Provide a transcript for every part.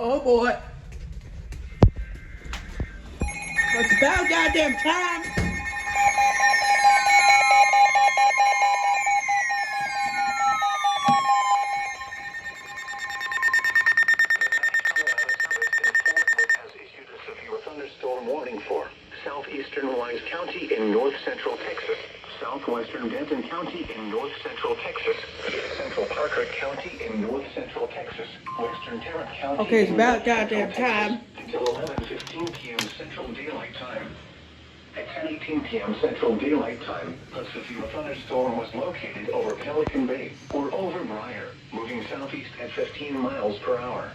Oh boy. It's about goddamn time. Has issued a severe thunderstorm warning for southeastern Wise County in north-central Texas, southwestern Denton County in north-central Texas, central Parker County in north-central Texas, western Tarrant County. Okay, it's about goddamn time. Until 11:15 p.m. Central Daylight Time. At 10:18 p.m. Central Daylight Time, a severe thunderstorm was located over Pelican Bay or over Briar, moving southeast at 15 miles per hour.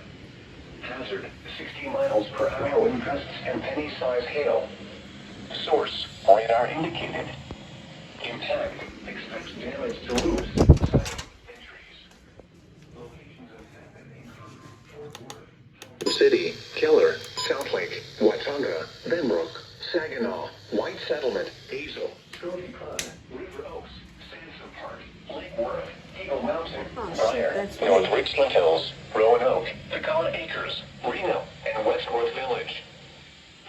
Hazard, 60 miles per hour wind gusts and penny-size hail. Source, radar indicated. Impact, expect damage to roofs, siding, and trees. Locations affected include Fort Worth, City, Keller, Southlake, Watauga, Benbrook, Saginaw, White Settlement, Hazel, Trophy Pond, River Oaks, Sansom Park, Lake Worth, Eagle Mountain, Briar, North Richland Hills, Roanoke, Pecan Acres, Reno, and Westworth Village.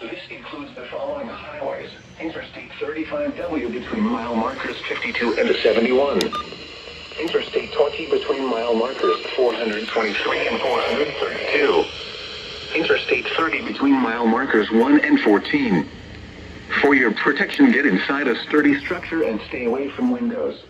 This includes the following highways: Interstate 35W between mile markers 52 and 71. Interstate 20 between mile markers 423 and 432. Interstate 30 between mile markers 1 and 14. For your protection, get inside a sturdy structure and stay away from windows.